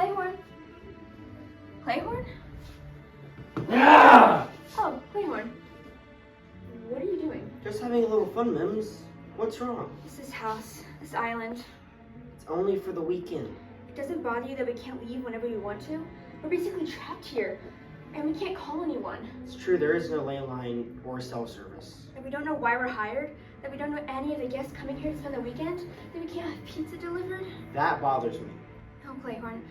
Clayhorn? Clayhorn? Yeah! Oh, Clayhorn. What are you doing? Just having a little fun, Mims. What's wrong? This house, this island. It's only for the weekend. It doesn't bother you that we can't leave whenever we want to? We're basically trapped here, and we can't call anyone. It's true, there is no landline or cell service. That we don't know why we're hired, that we don't know any of the guests coming here to spend the weekend, that we can't have pizza delivered. That bothers me. Oh, Clayhorn,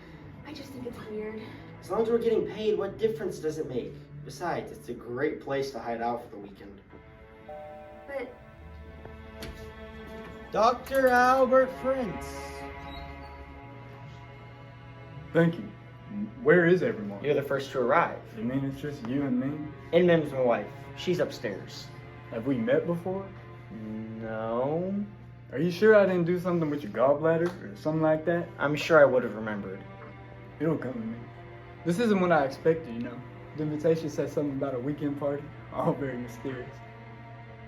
I just think it's weird. As long as we're getting paid, what difference does it make? Besides, it's a great place to hide out for the weekend. But Dr. Albert Prince. Thank you. Where is everyone? You're the first to arrive. You mean it's just you and me? And Mim's my wife. She's upstairs. Have we met before? No. Are you sure I didn't do something with your gallbladder or something like that? I'm sure I would have remembered. It'll come to me. This isn't what I expected, you know. The invitation said something about a weekend party. All very mysterious.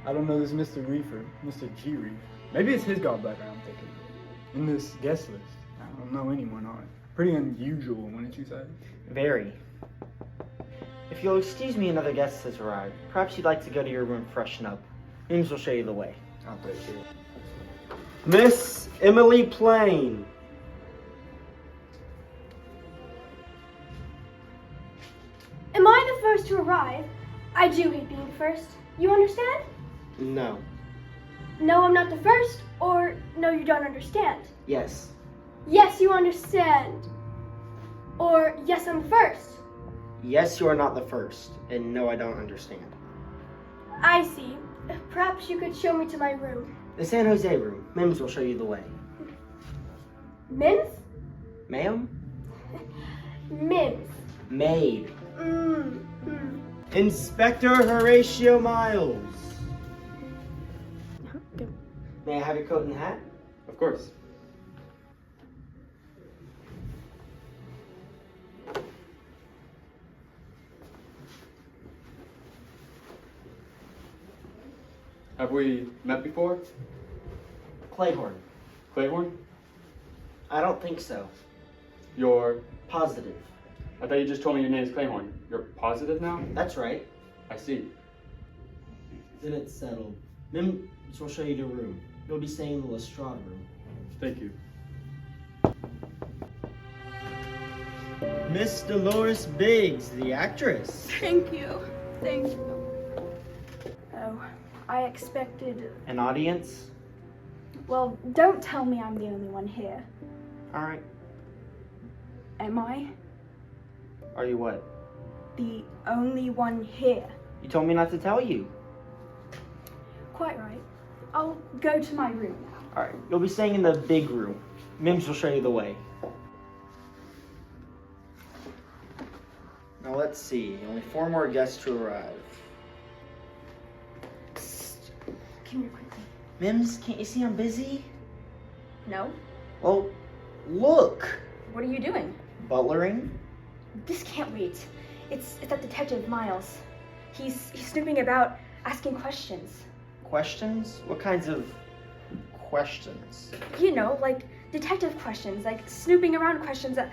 I don't know this Mr. Reef or Mr. G. Reef. Maybe it's his gallbladder I'm thinking. In this guest list, I don't know anyone on it. Pretty unusual, wouldn't you say? Very. If you'll excuse me, another guest has arrived. Perhaps you'd like to go to your room, freshen up. Mims will show you the way. I'll take it. Miss Emily Plain. am I the first to arrive? I do hate being first. You understand? No. No, I'm not the first, or no, you don't understand. Yes. Yes, you understand. Or yes, I'm first. Yes, you are not the first. And no, I don't understand. I see. Perhaps you could show me to my room. The San Jose room. Mims will show you the way. Mims? Ma'am? Mims. Maid. Mm. Inspector Horatio Miles. May I have your coat and hat? Of course. Have we met before? Clayhorn. Clayhorn? I don't think so. You're... Positive. I thought you just told me your name's Clayhorn. You're positive now? That's right. I see. Then it's settled. Mims will show you the room. You'll be staying in the Lestrade room. Thank you. Miss Dolores Biggs, the actress. Thank you. Thank you. Oh, I expected... An audience? Well, don't tell me I'm the only one here. All right. Am I? Are you what? The only one here. You told me not to tell you. Quite right. I'll go to my room now. All right. You'll be staying in the big room. Mims will show you the way. Now let's see. Only 4 more guests to arrive. Psst. Come here quickly. Mims, can't you see I'm busy? No? Well, look. What are you doing? Butlering. This can't wait. It's that Detective Miles. He's snooping about, asking questions. Questions? What kinds of questions? You know, like detective questions, like snooping around questions. I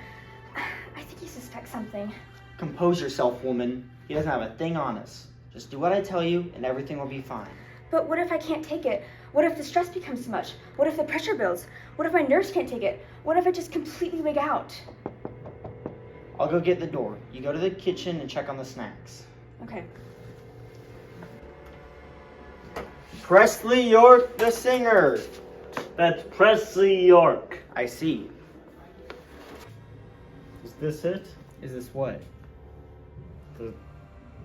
think he suspects something. Compose yourself, woman. He doesn't have a thing on us. Just do what I tell you and everything will be fine. But what if I can't take it? What if the stress becomes too much? What if the pressure builds? What if my nerves can't take it? What if I just completely wig out? I'll go get the door. You go to the kitchen and check on the snacks. Okay. Presley York, the singer. That's Presley York. I see. Is this it? Is this what?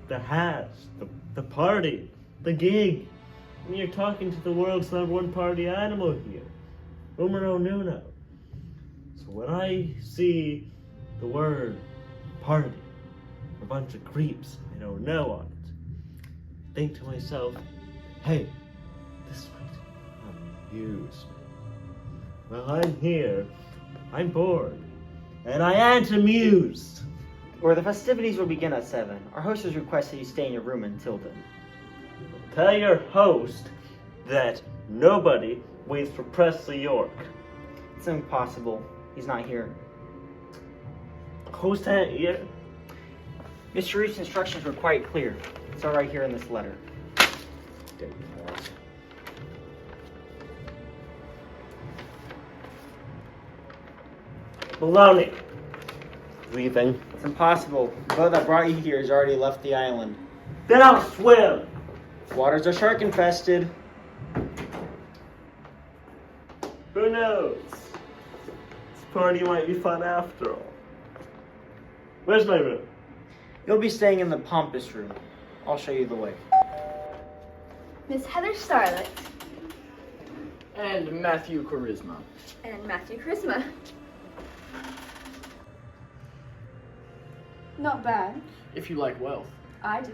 The hats, the party, the gig. And you're talking to the world's #1 party animal here. Numero uno. So when I see the word party, a bunch of creeps I don't know on it, think to myself, hey, this might amuse me. Well, I'm here, I'm bored, and I ain't amused. Or the festivities will begin at 7. Our host has requested you stay in your room until then. Tell your host that nobody waits for Presley York. It's impossible. He's not here. Coast here. Mr. Reef's instructions were quite clear. It's all right here in this letter. Baloney. Leaving. It's impossible. The boat that brought you here has already left the island. Then I'll swim. Waters are shark infested. Who knows? This party might be fun after all. Where's my room? You'll be staying in the pompous room. I'll show you the way. Miss Heather Starlet. And Matthew Charisma. And Matthew Charisma. Not bad. If you like wealth. I do.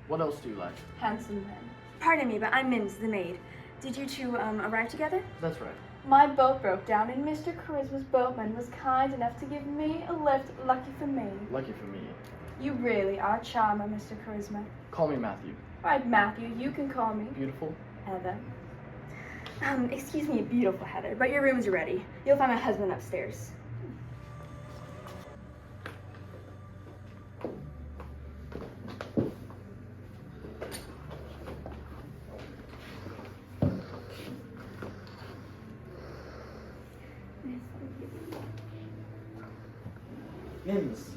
What else do you like? Handsome men. Pardon me, but I'm Mims, the maid. Did you two arrive together? That's right. My boat broke down and Mr. Charisma's boatman was kind enough to give me a lift. Lucky for me. Lucky for me. You really are a charmer, Mr. Charisma. Call me Matthew. All right, Matthew, you can call me Beautiful. Heather. Excuse me, beautiful Heather, but your room's ready. You'll find my husband upstairs. Mims.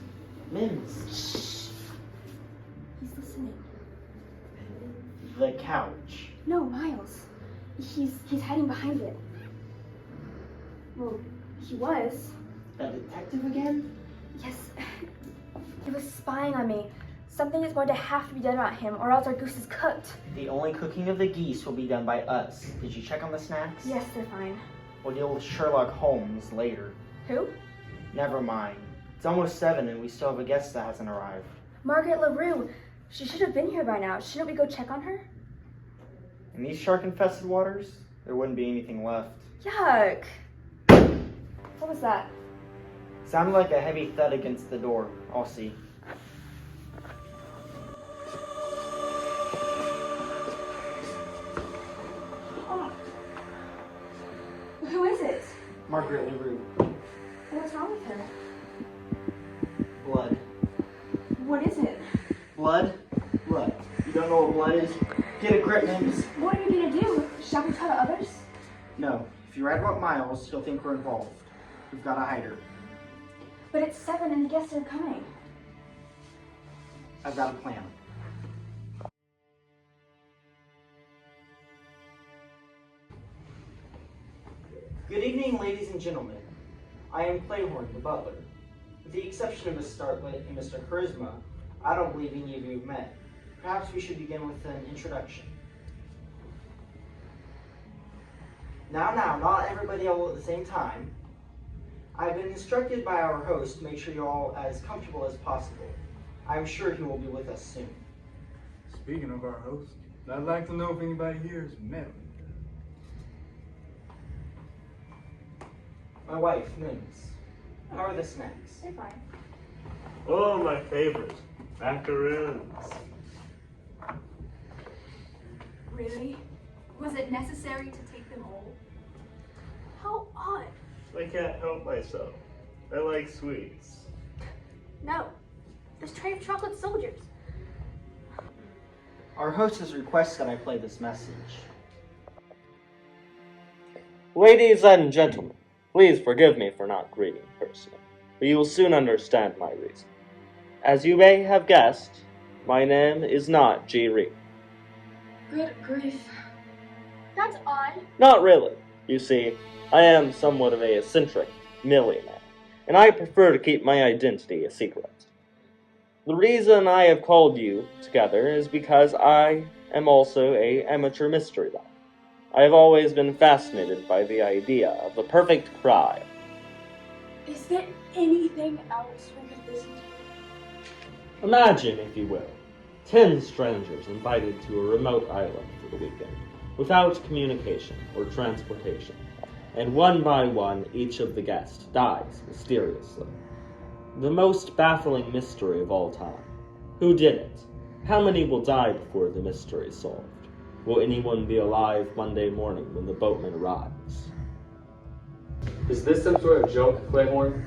Mims. He's listening. The couch. No, Miles. He's hiding behind it. Well, he was. A detective again? Yes. He was spying on me. Something is going to have to be done about him, or else our goose is cooked. The only cooking of the geese will be done by us. Did you check on the snacks? Yes, they're fine. We'll deal with Sherlock Holmes later. Who? Never mind. It's almost 7 and we still have a guest that hasn't arrived. Margaret LaRue. She should have been here by now. Shouldn't we go check on her? In these shark-infested waters, there wouldn't be anything left. Yuck. What was that? Sounded like a heavy thud against the door. I'll see. Oh. Who is it? Margaret LaRue. What's wrong with her? Blood. What is it? Blood? Blood. You don't know what blood is? Get a grip, Mims. What are you gonna do? Shall we tell the others? No. If you write about Miles, he'll think we're involved. We've got to hide her. But it's 7 and the guests are coming. I've got a plan. Good evening, ladies and gentlemen. I am Playhorn, the butler. With the exception of Miss Startlet and Mr. Charisma, I don't believe any of you have met. Perhaps we should begin with an introduction. Now, not everybody all at the same time. I've been instructed by our host to make sure you're all as comfortable as possible. I'm sure he will be with us soon. Speaking of our host, I'd like to know if anybody here has met him. My wife, Mims. How are the snacks? They're fine. Oh, my favorite. Macaroons. Really? Was it necessary to take them all? How odd. I can't help myself. I like sweets. No. This tray of chocolate soldiers. Our host has requested I play this message. Ladies and gentlemen, please forgive me for not greeting personally, but you will soon understand my reason. As you may have guessed, my name is not G. Reed. Good grief. That's odd. Not really. You see, I am somewhat of a eccentric millionaire, and I prefer to keep my identity a secret. The reason I have called you together is because I am also an amateur mystery writer. I have always been fascinated by the idea of the perfect crime. Is there anything else we could listen to? Imagine, if you will, 10 strangers invited to a remote island for the weekend, without communication or transportation, and one by one each of the guests dies mysteriously. The most baffling mystery of all time. Who did it? How many will die before the mystery is solved? Will anyone be alive Monday morning when the boatman arrives? Is this some sort of joke, Clayhorn?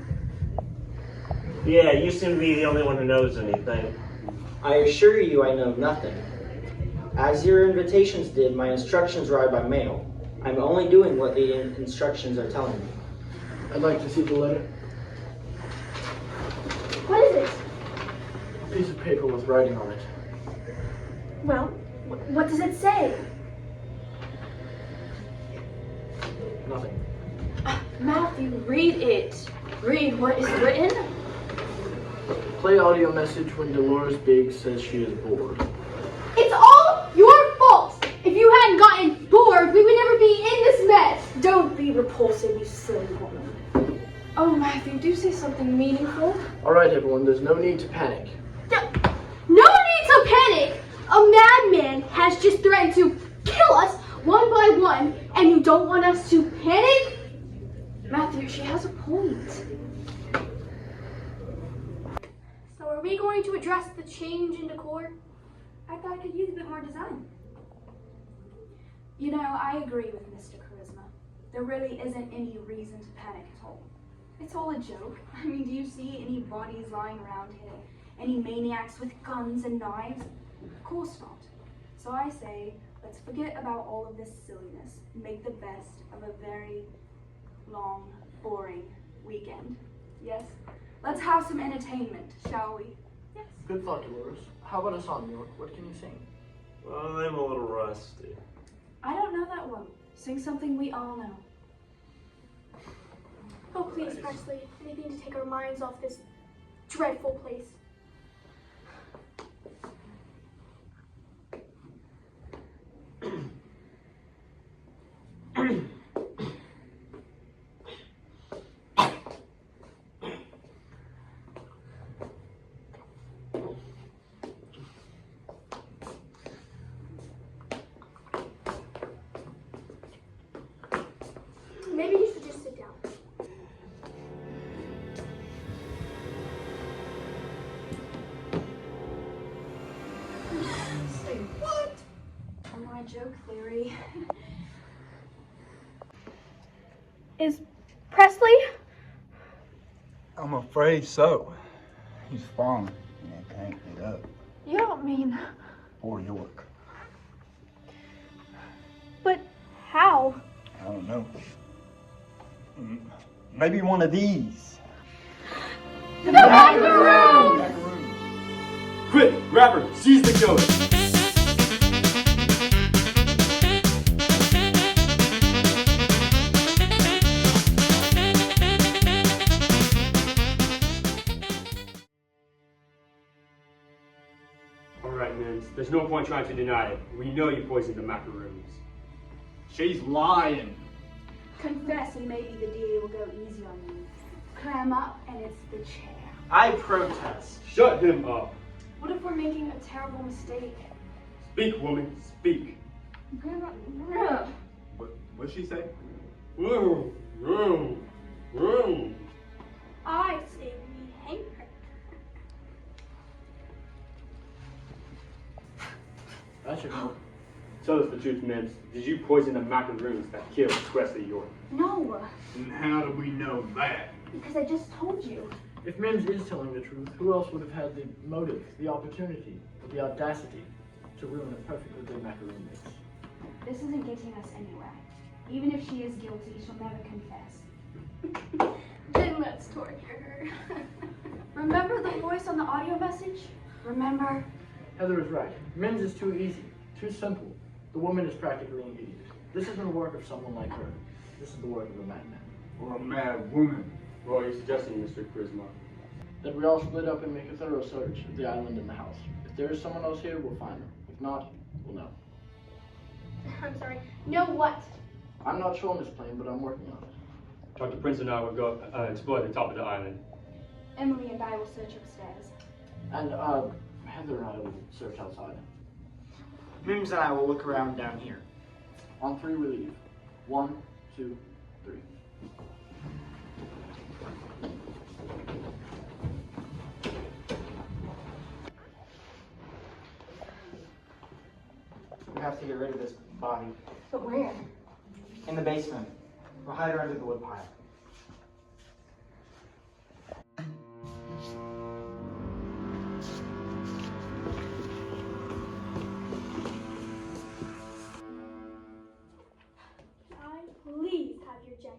Yeah, you seem to be the only one who knows anything. I assure you I know nothing. As your invitations did, my instructions arrived by mail. I'm only doing what the instructions are telling me. I'd like to see the letter. What is it? A piece of paper with writing on it. Well, what does it say? Nothing. Matthew, read it. Read what is written. Play audio message when Dolores Biggs says she is bored. It's all your fault! If you hadn't gotten bored, we would never be in this mess! Don't be repulsive, you silly woman. Oh, Matthew, do say something meaningful. Alright everyone, there's no need to panic. No need to panic! A madman has just threatened to kill us one by one, and you don't want us to panic? Matthew, she has a point. So are we going to address the change in decor? I thought I could use a bit more design. You know, I agree with Mr. Charisma. There really isn't any reason to panic at all. It's all a joke. I mean, do you see any bodies lying around here? Any maniacs with guns and knives? Of course not. So I say, let's forget about all of this silliness and make the best of a very long, boring weekend. Yes? Let's have some entertainment, shall we? Yes. Good thought, Dolores. How about a song, York? What can you sing? Well, I'm a little rusty. I don't know that one. Sing something we all know. Oh, please, Presley. Anything to take our minds off this dreadful place. Maybe you should just sit down. Say what? My joke theory. Is Presley? I'm afraid so. He's fallen and can't get up. You don't mean... Poor York. But how? I don't know. Maybe one of these. The macaroon! Macaroons. Quick, Rapper, seize the killer. Alright, Mims, there's no point trying to deny it. We know you poisoned the macaroons. She's lying. Confess and maybe the DA will go easy on you. Clam up and it's the chair. I protest. Shut him up. What if we're making a terrible mistake? Speak, woman, speak. What'd she say? Vroom, vroom, vroom. I say we hang her. That should help. Tell us the truth, Mims. Did you poison the macaroons that killed Presley York? No, And how do we know that? because I just told you. If Mims is telling the truth, who else would have had the motive, the opportunity, the audacity to ruin a perfectly good macaroon mix? This isn't getting us anywhere. Even if she is guilty, she'll never confess. Then let's torture her. Remember the voice on the audio message? Remember? Heather is right. Mims is too easy, too simple. The woman is practically an idiot. This isn't the work of someone like her. This is the work of a madman. Or a mad woman. What are you suggesting, Mr. Charisma? That we all split up and make a thorough search of the island and the house. If there is someone else here, we'll find them. If not, we'll know. I'm sorry. Know what? I'm not sure, Miss Plain, but I'm working on it. Dr. Prince and I will go explore the top of the island. Emily and I will search upstairs. And, Heather and I will search outside. Mims and I will look around down here. On 3, we leave. 1, 2, 3. We have to get rid of this body. But where? In the basement. We'll hide her under the woodpile.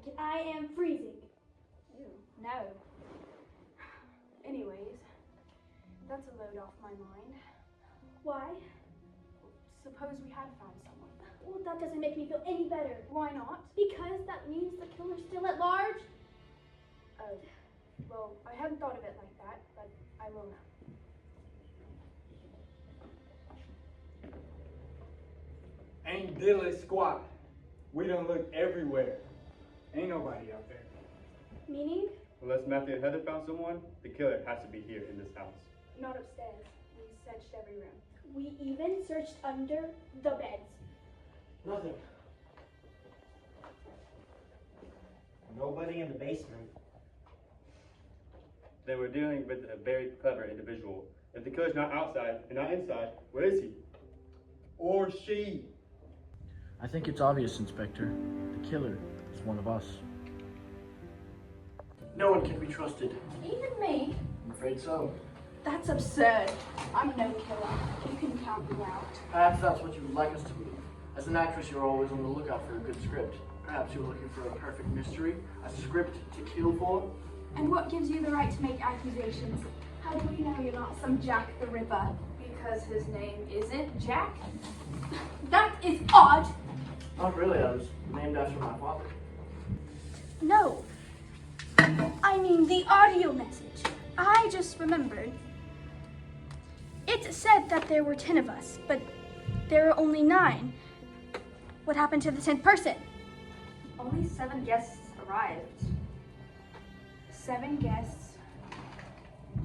blanket. I am freezing. Ew, no. Anyways, that's a load off my mind. Why? Suppose we had found someone. Well, that doesn't make me feel any better. Why not? Because that means the killer's still at large. Oh, well, I hadn't thought of it like that, but I will now. Ain't diddly squat. We done looked everywhere. Ain't nobody out there. Meaning? Unless Matthew and Heather found someone, the killer has to be here in this house. Not upstairs. We searched every room. We even searched under the beds. Nothing. Nobody in the basement. Then we're dealing with a very clever individual. If the killer's not outside and not inside, where is he? Or she. I think it's obvious, Inspector. The killer is one of us. No one can be trusted. Even me? I'm afraid so. That's absurd. I'm no killer. You can count me out. Perhaps that's what you would like us to believe. As an actress, you're always on the lookout for a good script. Perhaps you're looking for a perfect mystery, a script to kill for. And what gives you the right to make accusations? How do we know you're not some Jack the Ripper? Because his name isn't Jack? That is odd! Not really, I was named after my father. No. I mean the audio message. I just remembered. It said that there were 10 of us, but there are only 9. What happened to the 10th person? Only 7 guests arrived. 7 guests.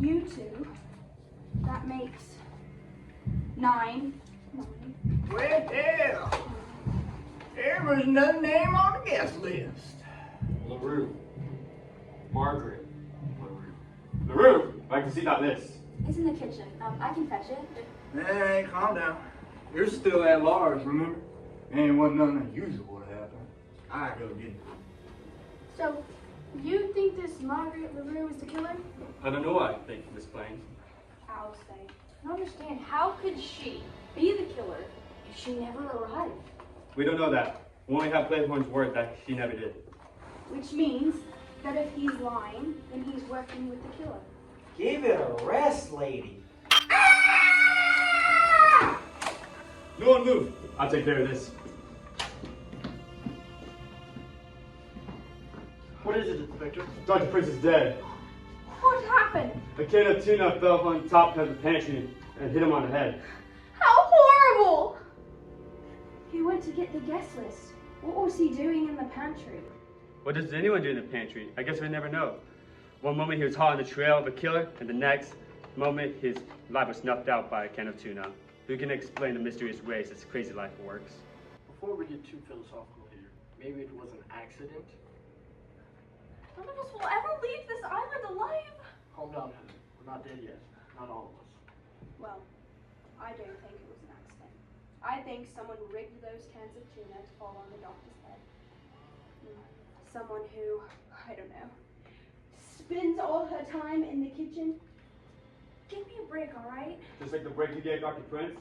You 2. That makes 9. 9. Well, yeah. There was no name on the guest list. LaRue. Margaret. LaRue, I can see that list. It's in the kitchen. I can fetch it. Hey, calm down. You're still at large, remember? Ain't wasn't nothing unusual to happen. I go get it. So, you think this Margaret LaRue is the killer? I don't know what I think, Miss Blaine. I'll say. I don't understand. How could she be the killer if she never arrived? We don't know that. We only have Clayhorn's word that she never did. Which means that if he's lying, then he's working with the killer. Give it a rest, lady. No one move. I'll take care of this. What is it, Inspector? Dr. Prince is dead. What happened? A can of tuna fell on top of the pantry and hit him on the head. How horrible! He went to get the guest list. What was he doing in the pantry? What does anyone do in the pantry? I guess we never know. One moment he was hot on the trail of a killer, and the next moment his life was snuffed out by a can of tuna. Who can explain the mysterious ways this crazy life works? Before we get too philosophical here, maybe it was an accident? None of us will ever leave this island alive. Calm down, Heather. We're not dead yet. Not all of us. Well, I don't think it was an accident. I think someone rigged those cans of tuna to fall on the doctor's head. Someone who, I don't know, spends all her time in the kitchen. Give me a break, all right? Just like the break you gave Dr. Prince?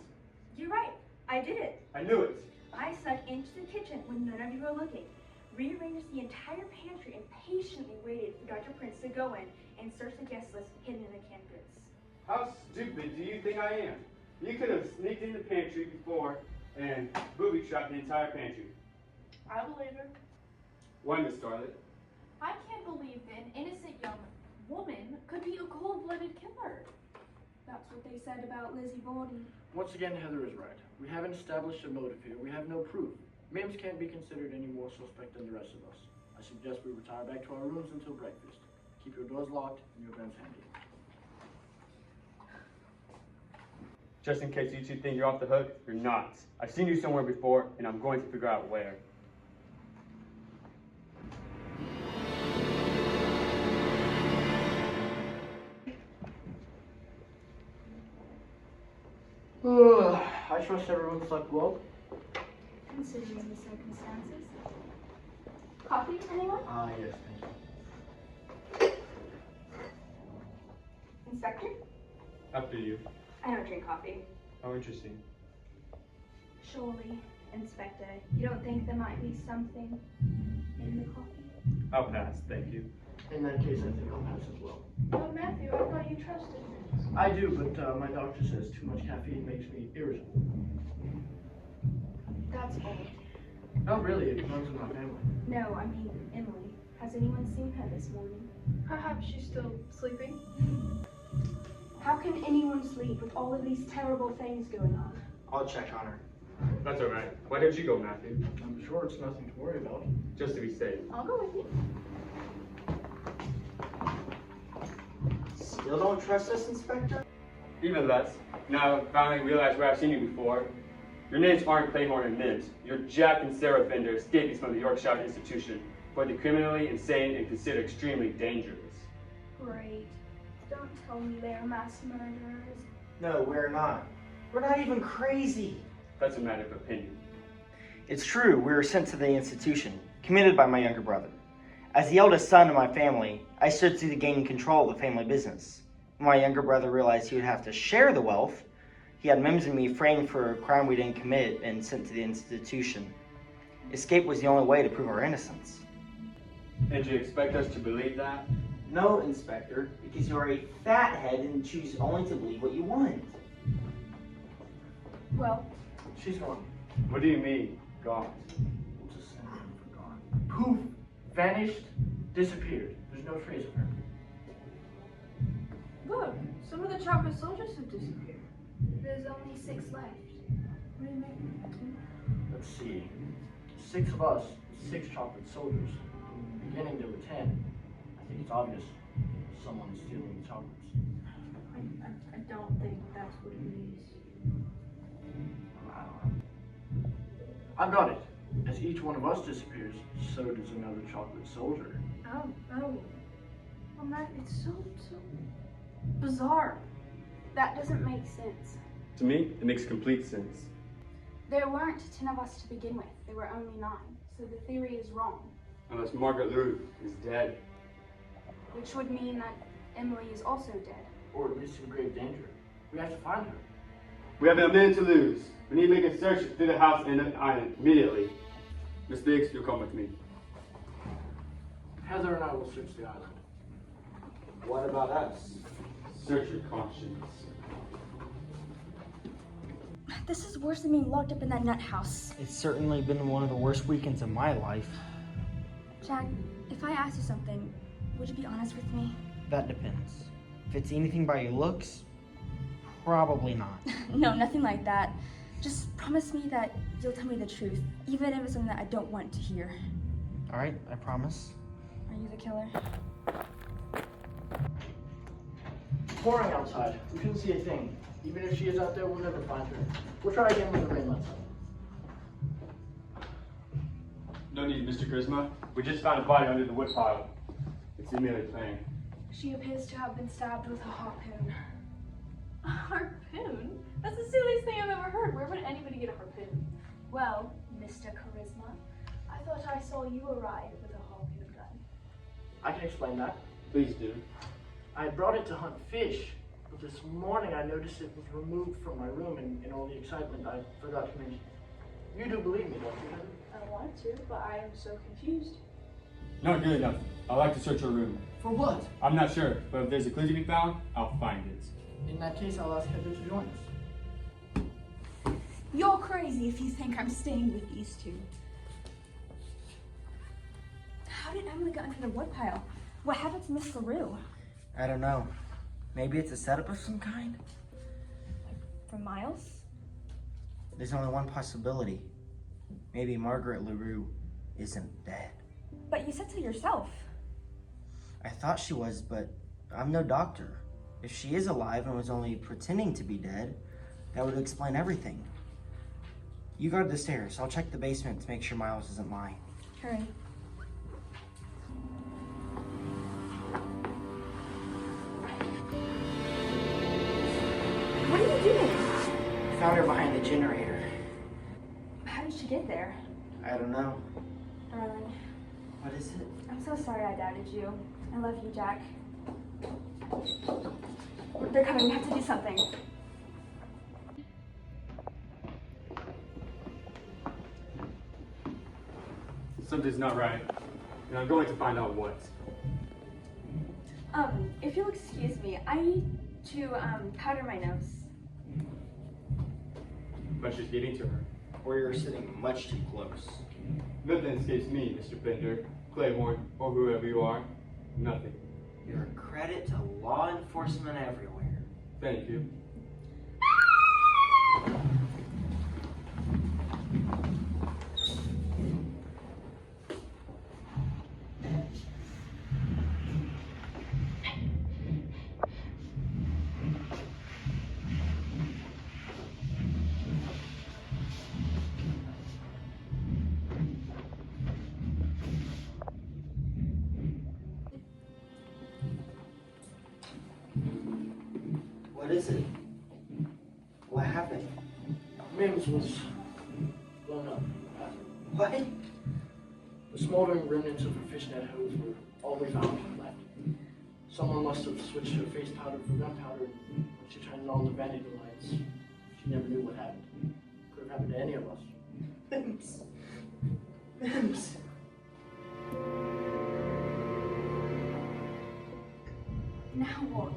You're right. I did it. I knew it. I snuck into the kitchen when none of you were looking, rearranged the entire pantry, and patiently waited for Dr. Prince to go in and search the guest list hidden in the canned goods. How stupid do you think I am? You could have sneaked in the pantry before and booby-trapped the entire pantry. I believe her. Why, Miss Scarlet? I can't believe that an innocent young woman could be a cold-blooded killer. That's what they said about Lizzie Borden. Once again, Heather is right. We haven't established a motive here. We have no proof. Mims can't be considered any more suspect than the rest of us. I suggest we retire back to our rooms until breakfast. Keep your doors locked and your guns handy. Just in case you two think you're off the hook, you're not. I've seen you somewhere before, and I'm going to figure out where. I trust everyone slept well. Considering the circumstances. Coffee, anyone? Yes, thank you. Inspector? After you. I don't drink coffee. How interesting. Surely, Inspector, you don't think there might be something in the coffee? I'll pass, thank you. In that case, I think I'll pass as well. But Matthew, I thought you trusted me. I do, but my doctor says too much caffeine makes me irritable. That's odd. Not really, it runs in my family. No, I mean Emily. Has anyone seen her this morning? Perhaps she's still sleeping. How can anyone sleep with all of these terrible things going on? I'll check on her. That's alright. Why don't you go, Matthew? I'm sure it's nothing to worry about. Just to be safe. I'll go with you. Still don't trust us, Inspector? Even less. Now I finally realize where I've seen you before. Your names aren't Claymore and Mims. You're Jack and Sarah Bender, escapees from the Yorkshire Institution, for the criminally insane and considered extremely dangerous. Great. Don't tell me they're mass murderers. No, we're not. We're not even crazy. That's a matter of opinion. It's true, we were sent to the institution, committed by my younger brother. As the eldest son of my family, I stood to gain control of the family business. When my younger brother realized he would have to share the wealth, he had Mims and me framed for a crime we didn't commit and sent to the institution. Escape was the only way to prove our innocence. And do you expect us to believe that? No, Inspector, because you're a fathead and choose only to believe what you want. Well, She's gone. What do you mean, gone? We'll just send her for gone. Poof! Vanished, disappeared. There's no trace of her. Look, some of the chocolate soldiers have disappeared. there's only 6 left. What do you mean? Let's see. 6 of us, 6 chocolate soldiers. In the beginning there were 10. I think it's obvious someone's stealing the chocolates. I don't think that's what it means. I don't know. I've got it. As each one of us disappears, so does another chocolate soldier. Oh. Well, Matt, it's so bizarre. That doesn't make sense. To me, it makes complete sense. There weren't 10 of us to begin with. There were only 9. So the theory is wrong. Unless Margaret LaRue is dead. Which would mean that Emily is also dead. Or at least in grave danger. We have to find her. We have a minute to lose. We need to make a search through the house and the island immediately. Miss Biggs, you'll come with me. Heather and I will search the island. What about us? Search your conscience. This is worse than being locked up in that nut house. It's certainly been one of the worst weekends of my life. Jack, if I asked you something, would you be honest with me? That depends. If it's anything by your looks, probably not. No, nothing like that. Just promise me that you'll tell me the truth, even if it's something that I don't want to hear. All right, I promise. Are you the killer? Pouring outside. We couldn't see a thing. Even if she is out there, we'll never find her. We'll try again when the rain lets up. No need, Mr. Charisma. We just found a body under the woodpile. It's Amelia Plain. She appears to have been stabbed with a harpoon. A harpoon? That's the silliest thing I've ever heard. Where would anybody get a harpoon? Well, Mr. Charisma, I thought I saw you arrive with a harpoon gun. I can explain that. Please do. I brought it to hunt fish, but this morning I noticed it was removed from my room, and in all the excitement I forgot to mention it. You do believe me, don't you, Heather? I want to, but I am so confused. Not good enough. I'd like to search your room. For what? I'm not sure, but if there's a clue to be found, I'll find it. In that case, I'll ask Heather to join us. You're crazy if you think I'm staying with these two. How did Emily get under the woodpile? What happened to Miss LaRue? I don't know. Maybe it's a setup of some kind? For Miles? There's only one possibility. Maybe Margaret LaRue isn't dead. But you said so yourself. I thought she was, but I'm no doctor. If she is alive and was only pretending to be dead, that would explain everything. You guard the stairs. I'll check the basement to make sure Miles isn't lying. Hurry. What are you doing? Found her behind the generator. How did she get there? I don't know. Darling, What is it? I'm so sorry I doubted you. I love you, Jack. They're coming. We have to do something. Something's not right. and I'm going to find out what. If you'll excuse me, I need to, powder my nose. But she's getting to her. Or you're sitting much too close. Nothing escapes me, Mr. Bender, Claiborne, or whoever you are. Nothing. You're a credit to law enforcement everywhere. Thank you. What is it? What happened? Mims was blown up. What? The smoldering remnants of her fishnet hose were all we found left. Someone must have switched her face powder for gunpowder, and when she turned on the vanity lights, she never knew what happened. Could have happened to any of us. Mims. Mims. Now what?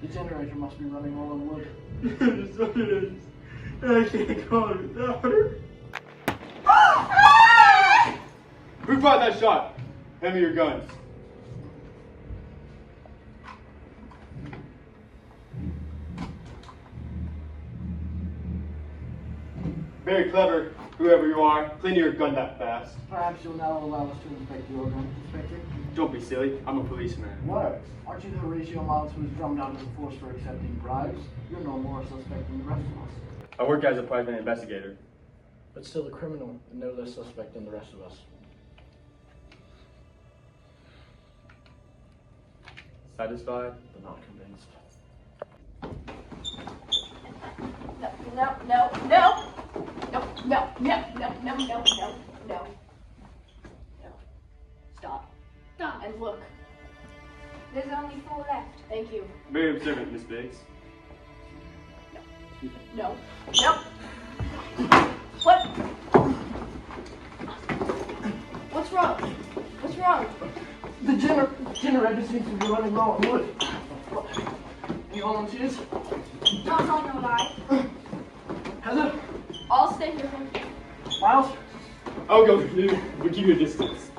The generator must be running all on wood. That's what it is. I can't go on without her. Who fired that shot? Hand me your guns. Very clever, whoever you are. Clean your gun that fast. Perhaps you'll now allow us to inspect your gun, Inspector? Don't be silly. I'm a policeman. What? Aren't you the Horatio Miles who was drummed out of the force for accepting bribes? You're no more a suspect than the rest of us. I work as a private investigator. But still a criminal and no less suspect than the rest of us. Satisfied? But not convinced. No, no, no, no. No, no, no, no, no, no, no, no. No. Stop. Stop. And look. There's only 4 left. Thank you. Very observant, Miss Biggs. No. No. What? What's wrong? What's wrong? The generator seems to be running low on wood. Any volunteers? Not on your life. Heather? I'll stay here. Miles? I'll go with you, but keep your distance.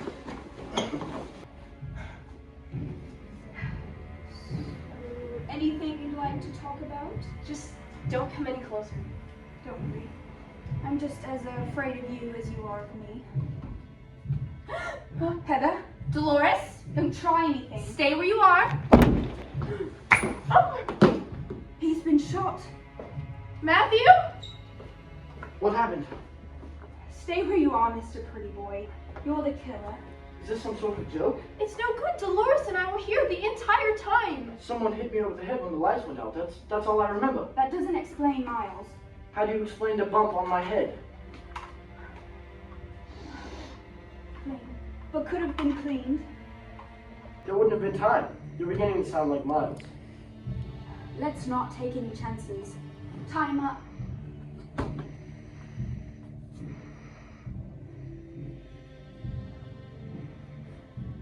Anything you'd like to talk about? Just don't come any closer. Don't worry. I'm just as afraid of you as you are of me. Heather? Dolores, Don't try anything. stay where you are. Oh. He's been shot. Matthew? What happened? Stay where you are, Mr. Pretty Boy. You're the killer. Is this some sort of joke? It's no good. Dolores and I were here the entire time. Someone hit me over the head when the lights went out. That's all I remember. That doesn't explain Miles. How do you explain the bump on my head? But could have been cleaned. There wouldn't have been time. You're beginning to sound like Miles. Let's not take any chances. Time up.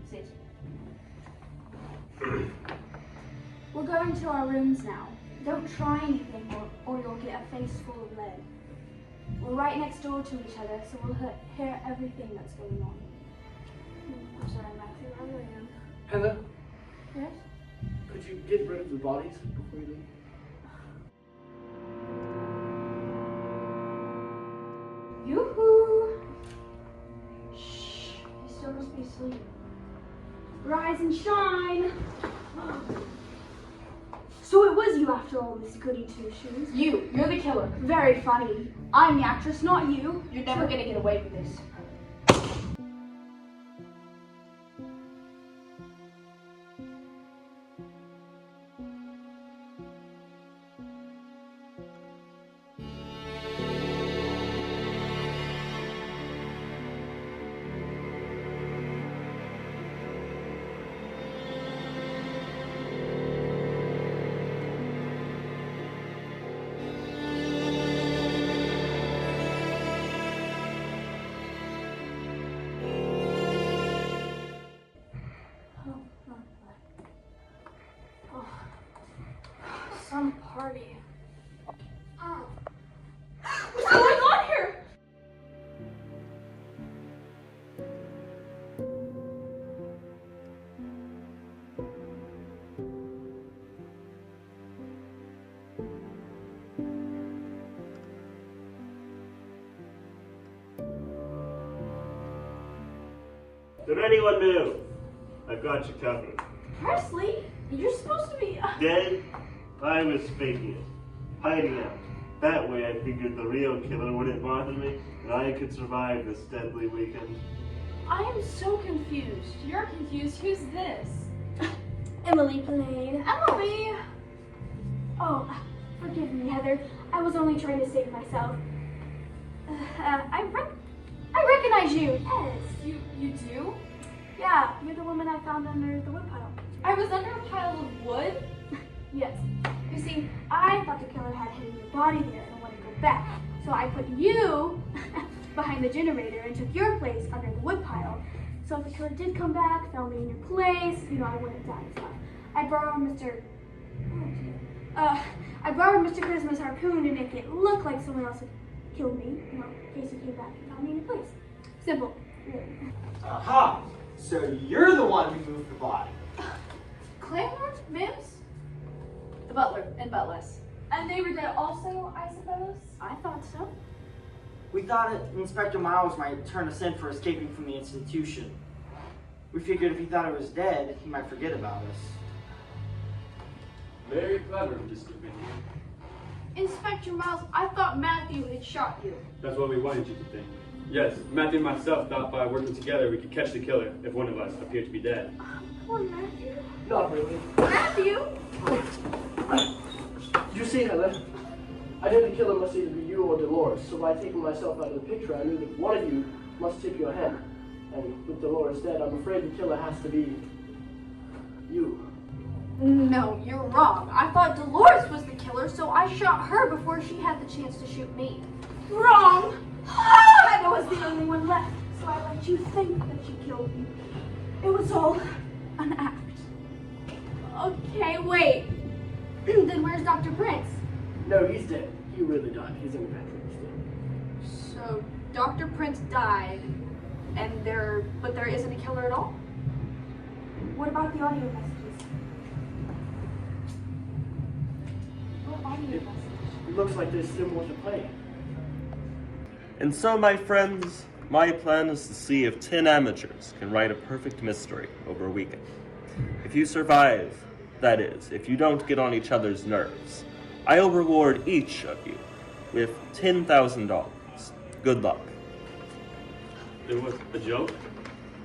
Sit. We're going to our rooms now. Don't try anything or you'll get a face full of lead. We're right next door to each other, so we'll hear everything that's going on. I'm sorry, Matthew, I really am. Heather, Yes? could you get rid of the bodies before you leave? Yoo-hoo! Shh, you still must be asleep. Rise and shine! So it was you after all, Miss Goody Two-Shoes. You're the killer. Very funny. I'm the actress, not you. You're never gonna get away with this. Did anyone move? I've got you covered. Presley, you're supposed to be. Dead? I was faking it. Hiding out. That way I figured the real killer wouldn't bother me, and I could survive this deadly weekend. I am so confused. You're confused. Who's this? Emily played. Emily! Oh, forgive me, Heather. I was only trying to save myself. I recognize you. Yes. You do? Yeah, you're the woman I found under the woodpile. I was under a pile of wood? Yes. You see, I thought the killer had hidden your body there and wanted to go back. So I put you behind the generator and took your place under the woodpile. So if the killer did come back, found me in your place, I wouldn't die. So I borrowed Mr. Charisma's harpoon to make it look like someone else had killed me, in case he came back and found me in your place. Simple, really. Aha! So you're the one who moved the body. Claymore? Mims? The butler and butless. And they were dead also, I suppose? I thought so. We thought Inspector Miles might turn us in for escaping from the institution. We figured if he thought it was dead, he might forget about us. Very clever, Mr. Vinny. Inspector Miles, I thought Matthew had shot you. That's what we wanted you to think. Yes, Matthew and myself thought by working together we could catch the killer if one of us appeared to be dead. Poor Matthew. Not really. Matthew! You see, Heather, I knew the killer must either be you or Dolores, so by taking myself out of the picture, I knew that one of you must tip your hand. And with Dolores dead, I'm afraid the killer has to be you. No, you're wrong. I thought Dolores was the killer, so I shot her before she had the chance to shoot me. Wrong! I was the only one left, so I let you think that you killed me. It was all an act. Okay, wait. Then where's Dr. Prince? No, he's dead. He really died. He's in the pantry still. So, Dr. Prince died, but there isn't a killer at all? What about the audio messages? What audio messages? It looks like there's still more to play. And so, my friends, my plan is to see if 10 amateurs can write a perfect mystery over a weekend. If you survive, that is, if you don't get on each other's nerves, I'll reward each of you with $10,000. Good luck. It was a joke?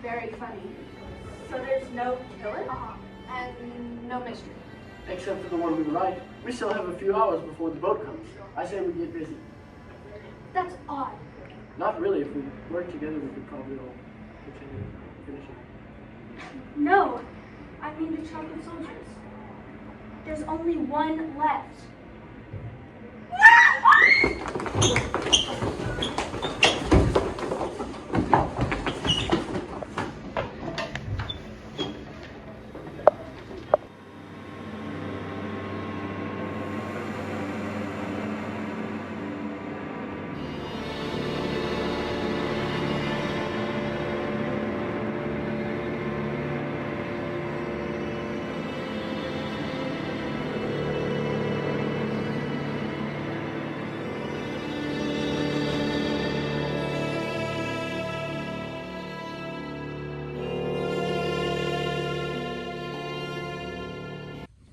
Very funny. So there's no killer? And no mystery. Except for the one we write. We still have a few hours before the boat comes. I say we get busy. That's odd. Not really. If we work together, we could probably all finish it. No, I mean the chocolate soldiers. There's only one left.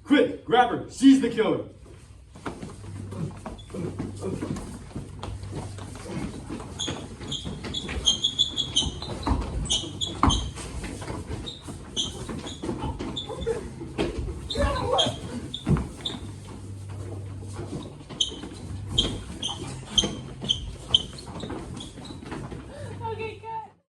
Quick, grab her, seize the killer.